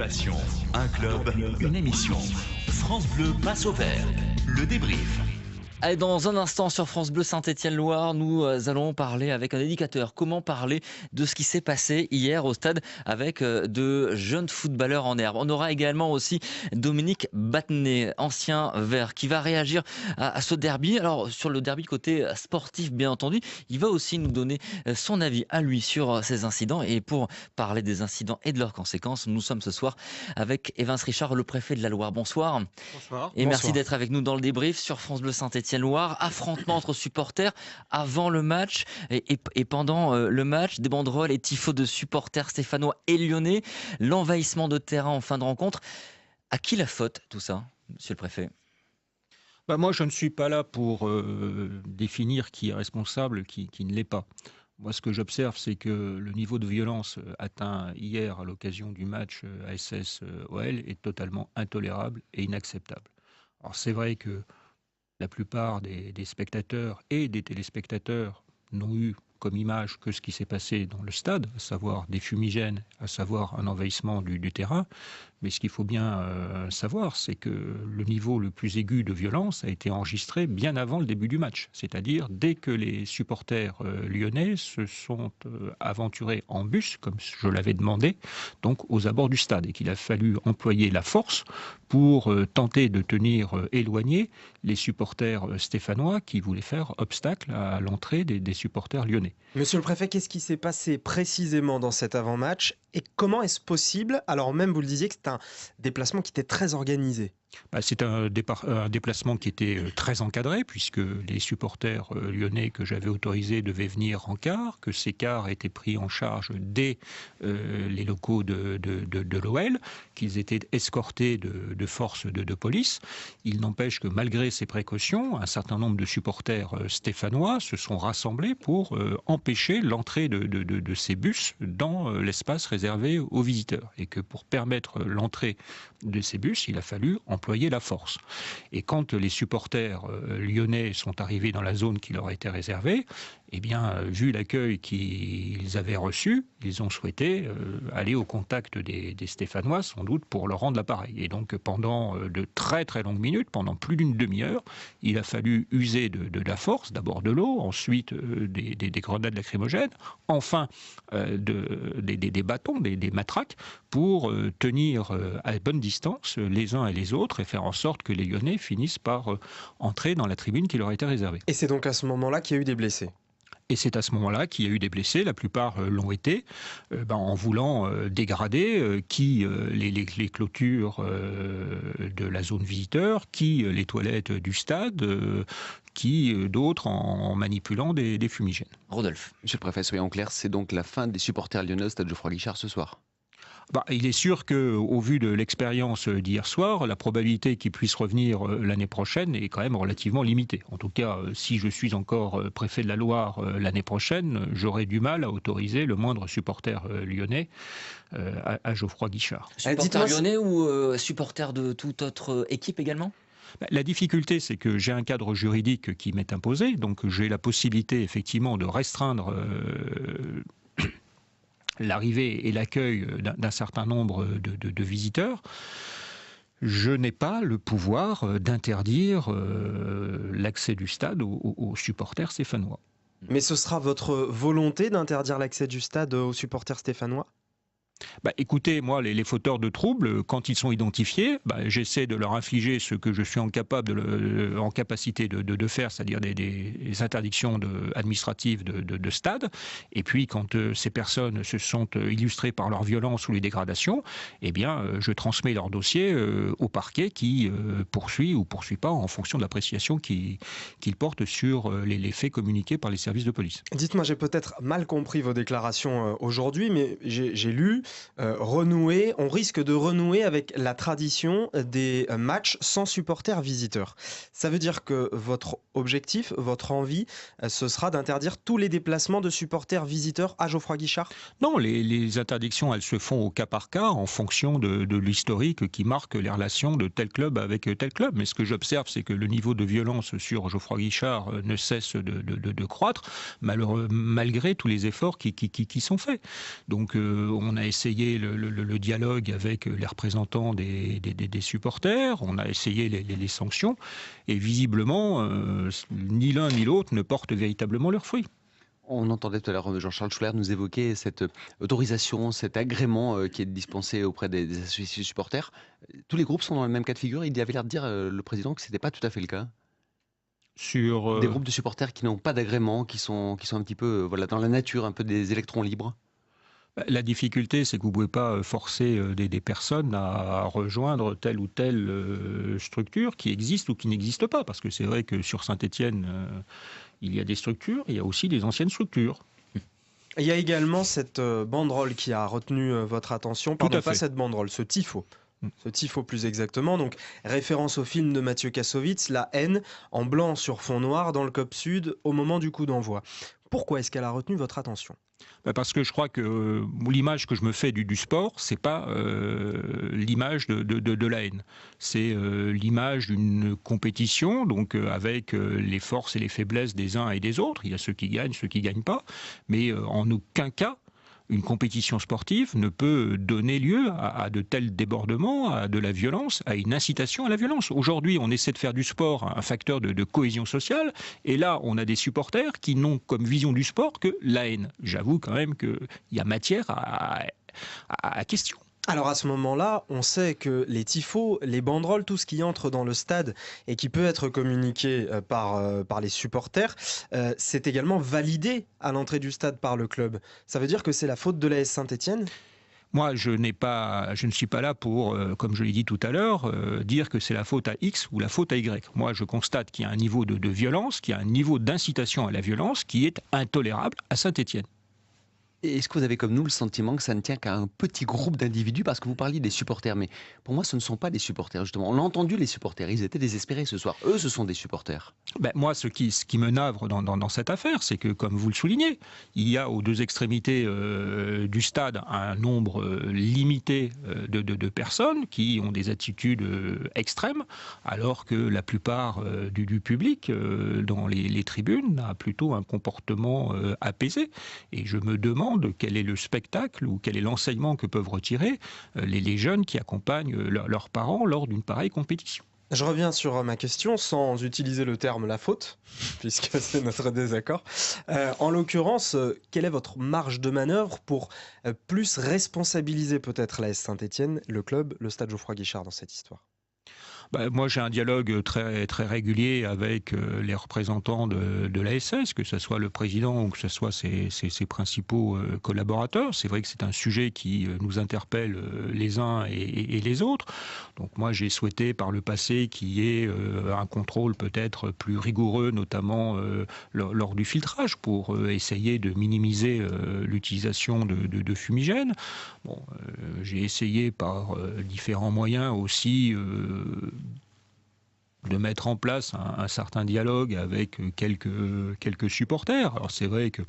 passion, un club, une émission. France Bleu passe au vert. Le débrief. Allez, dans un instant sur France Bleu Saint-Étienne-Loire, nous allons parler avec un éducateur. Comment parler de ce qui s'est passé hier au stade avec de jeunes footballeurs en herbe. On aura également aussi Dominique Battenet, ancien vert, qui va réagir à ce derby. Alors sur le derby côté sportif, bien entendu, il va aussi nous donner son avis à lui sur ces incidents. Et pour parler des incidents et de leurs conséquences, nous sommes ce soir avec Evans Richard, le préfet de la Loire. Bonsoir. Bonsoir. Et merci d'être avec nous dans le débrief sur France Bleu Saint-Étienne-Loire. Affrontement entre supporters avant le match et pendant le match. Des banderoles et tifos de supporters stéphanois et lyonnais. L'envahissement de terrain en fin de rencontre. À qui la faute, tout ça, monsieur le préfet ? Moi, je ne suis pas là pour définir qui est responsable, qui ne l'est pas. Moi, ce que j'observe, c'est que le niveau de violence atteint hier à l'occasion du match ASS-OL est totalement intolérable et inacceptable. Alors, c'est vrai que la plupart des spectateurs et des téléspectateurs n'ont eu comme image que ce qui s'est passé dans le stade, à savoir des fumigènes, à savoir un envahissement du terrain. Mais ce qu'il faut bien savoir, c'est que le niveau le plus aigu de violence a été enregistré bien avant le début du match. C'est-à-dire dès que les supporters lyonnais se sont aventurés en bus, comme je l'avais demandé, donc aux abords du stade, et qu'il a fallu employer la force pour tenter de tenir éloignés les supporters stéphanois qui voulaient faire obstacle à l'entrée des supporters lyonnais. Monsieur le préfet, qu'est-ce qui s'est passé précisément dans cet avant-match et comment est-ce possible, alors même vous le disiez, que c'est un déplacement qui était très organisé? C'est un déplacement qui était très encadré, puisque les supporters lyonnais que j'avais autorisés devaient venir en car, que ces cars étaient pris en charge dès les locaux de l'OL, qu'ils étaient escortés de forces de police. Il n'empêche que malgré ces précautions, un certain nombre de supporters stéphanois se sont rassemblés pour empêcher l'entrée de ces bus dans l'espace réservé aux visiteurs. Et que pour permettre l'entrée de ces bus, il a fallu employer la force. Et quand les supporters lyonnais sont arrivés dans la zone qui leur était réservée, eh bien, vu l'accueil qu'ils avaient reçu, ils ont souhaité aller au contact des Stéphanois, sans doute pour leur rendre l'appareil. Et donc, pendant de très très longues minutes, pendant plus d'une demi-heure, il a fallu user de la force, d'abord de l'eau, ensuite des grenades lacrymogènes, enfin des bâtons, des matraques, pour tenir à bonne distance les uns et les autres et faire en sorte que les Lyonnais finissent par entrer dans la tribune qui leur était réservée. Et c'est donc à ce moment-là qu'il y a eu des blessés? Et c'est à ce moment-là qu'il y a eu des blessés, la plupart l'ont été, en voulant dégrader les clôtures de la zone visiteur, les toilettes du stade, d'autres en manipulant des fumigènes. Rodolphe. Monsieur le préfet, soyons clairs, c'est donc la fin des supporters lyonnais au stade Geoffroy-Guichard ce soir? Il est sûr qu'au vu de l'expérience d'hier soir, la probabilité qu'il puisse revenir l'année prochaine est quand même relativement limitée. En tout cas, si je suis encore préfet de la Loire l'année prochaine, j'aurai du mal à autoriser le moindre supporter lyonnais à Geoffroy-Guichard. Supporter lyonnais ou supporter de toute autre équipe également ? La difficulté, c'est que j'ai un cadre juridique qui m'est imposé, donc j'ai la possibilité effectivement de restreindre l'arrivée et l'accueil d'un certain nombre de visiteurs. Je n'ai pas le pouvoir d'interdire l'accès du stade aux supporters stéphanois. Mais ce sera votre volonté d'interdire l'accès du stade aux supporters stéphanois? Écoutez, moi, les fauteurs de troubles, quand ils sont identifiés, j'essaie de leur infliger ce que je suis en capacité de faire, c'est-à-dire des interdictions administratives de stade. Et puis, quand ces personnes se sont illustrées par leur violence ou les dégradations, eh bien, je transmets leur dossier au parquet qui poursuit ou poursuit pas en fonction de l'appréciation qu'il porte sur les faits communiqués par les services de police. Dites-moi, j'ai peut-être mal compris vos déclarations aujourd'hui, mais j'ai lu on risque de renouer avec la tradition des matchs sans supporters visiteurs. Ça veut dire que votre objectif, votre envie, ce sera d'interdire tous les déplacements de supporters visiteurs à Geoffroy-Guichard? Non, les interdictions, elles se font au cas par cas en fonction de l'historique qui marque les relations de tel club avec tel club. Mais ce que j'observe, c'est que le niveau de violence sur Geoffroy-Guichard ne cesse croître, malgré tous les efforts qui sont faits. Donc on a essayé essayé le dialogue avec les représentants des supporters, on a essayé les sanctions, et visiblement, ni l'un ni l'autre ne portent véritablement leurs fruits. On entendait tout à l'heure Jean-Charles Schuller nous évoquer cette autorisation, cet agrément qui est dispensé auprès des associations supporters. Tous les groupes sont dans le même cas de figure. Il avait l'air de dire, le président, que ce n'était pas tout à fait le cas. Sur Des groupes de supporters qui n'ont pas d'agrément, qui sont un petit peu dans la nature, un peu des électrons libres. La difficulté, c'est que vous ne pouvez pas forcer des personnes à rejoindre telle ou telle structure qui existe ou qui n'existe pas. Parce que c'est vrai que sur Saint-Étienne, il y a des structures, il y a aussi des anciennes structures. Il y a également cette banderole qui a retenu votre attention. Pardon, pas cette banderole, ce tifo. Ce tifo plus exactement, donc référence au film de Mathieu Kassovitz, La haine, en blanc sur fond noir dans le COP Sud au moment du coup d'envoi. Pourquoi est-ce qu'elle a retenu votre attention ? Parce que je crois que l'image que je me fais du sport, c'est pas l'image de la haine. C'est l'image d'une compétition, donc avec les forces et les faiblesses des uns et des autres. Il y a ceux qui gagnent pas, mais en aucun cas, une compétition sportive ne peut donner lieu à de tels débordements, à de la violence, à une incitation à la violence. Aujourd'hui, on essaie de faire du sport un facteur de cohésion sociale, et là, on a des supporters qui n'ont comme vision du sport que la haine. J'avoue quand même qu'il y a matière à question. Alors à ce moment-là, on sait que les tifos, les banderoles, tout ce qui entre dans le stade et qui peut être communiqué par les supporters, c'est également validé à l'entrée du stade par le club. Ça veut dire que c'est la faute de l'AS Saint-Étienne ? Moi, je ne suis pas là pour, comme je l'ai dit tout à l'heure, dire que c'est la faute à X ou la faute à Y. Moi, je constate qu'il y a un niveau de violence, qu'il y a un niveau d'incitation à la violence qui est intolérable à Saint-Étienne. Et est-ce que vous avez comme nous le sentiment que ça ne tient qu'à un petit groupe d'individus? Parce que vous parliez des supporters, mais pour moi ce ne sont pas des supporters justement. On a entendu les supporters, ils étaient désespérés ce soir. Eux, ce sont des supporters. Moi, ce qui me navre dans cette affaire, c'est que, comme vous le soulignez, il y a aux deux extrémités du stade un nombre limité de personnes qui ont des attitudes extrêmes, alors que la plupart du public dans les tribunes a plutôt un comportement apaisé. Et je me demande quel est le spectacle ou quel est l'enseignement que peuvent retirer les jeunes qui accompagnent leurs parents lors d'une pareille compétition. Je reviens sur ma question sans utiliser le terme la faute, puisque c'est notre désaccord. En l'occurrence, quelle est votre marge de manœuvre pour plus responsabiliser peut-être l'AS Saint-Étienne, le club, le stade Geoffroy-Guichard dans cette histoire ? Moi, j'ai un dialogue très, très régulier avec les représentants de l'ASS, que ce soit le président ou que ce soit ses principaux collaborateurs. C'est vrai que c'est un sujet qui nous interpelle les uns et les autres. Donc moi, j'ai souhaité par le passé qu'il y ait un contrôle peut-être plus rigoureux, notamment lors du filtrage, pour essayer de minimiser l'utilisation de fumigènes. J'ai essayé par différents moyens aussi de mettre en place un certain dialogue avec quelques supporters. Alors c'est vrai que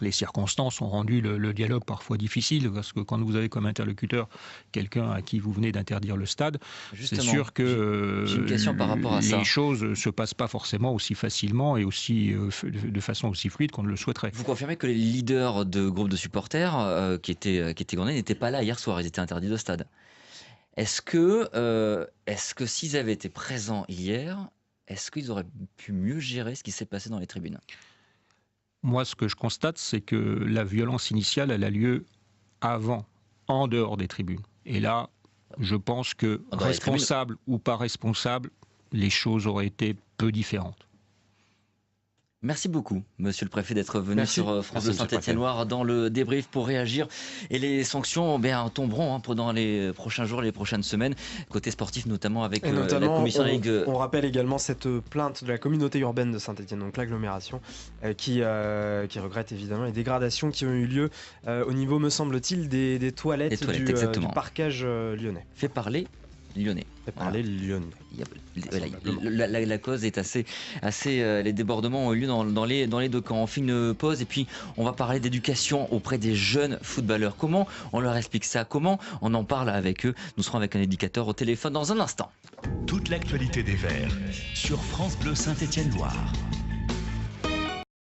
les circonstances ont rendu le dialogue parfois difficile, parce que quand vous avez comme interlocuteur quelqu'un à qui vous venez d'interdire le stade, justement, c'est sûr que j'ai une question par rapport à ça. Les choses ne se passent pas forcément aussi facilement et aussi de façon aussi fluide qu'on le souhaiterait. Vous confirmez que les leaders de groupes de supporters qui étaient condamnés n'étaient pas là hier soir, ils étaient interdits de stade. Est-ce que s'ils avaient été présents hier, est-ce qu'ils auraient pu mieux gérer ce qui s'est passé dans les tribunes ? Moi, ce que je constate, c'est que la violence initiale, elle a lieu avant, en dehors des tribunes. Et là, je pense que, responsable ou pas responsable, les choses auraient été peu différentes. Merci beaucoup, monsieur le préfet, d'être venu sur France Bleu Saint-Étienne-Loire dans le débrief pour réagir. Et les sanctions tomberont pendant les prochains jours, les prochaines semaines, côté sportif notamment avec la commission Ligue. On rappelle également cette plainte de la communauté urbaine de Saint-Étienne, donc l'agglomération, qui regrette évidemment les dégradations qui ont eu lieu au niveau, me semble-t-il, des toilettes du parcage lyonnais. Fait parler lyonnais. La cause est assez les débordements ont eu lieu dans les deux camps. On fait une pause et puis on va parler d'éducation auprès des jeunes footballeurs. Comment on leur explique ça? Comment on en parle avec eux? Nous serons avec un éducateur au téléphone dans un instant. Toute l'actualité des Verts sur France Bleu Saint-Étienne-Loire.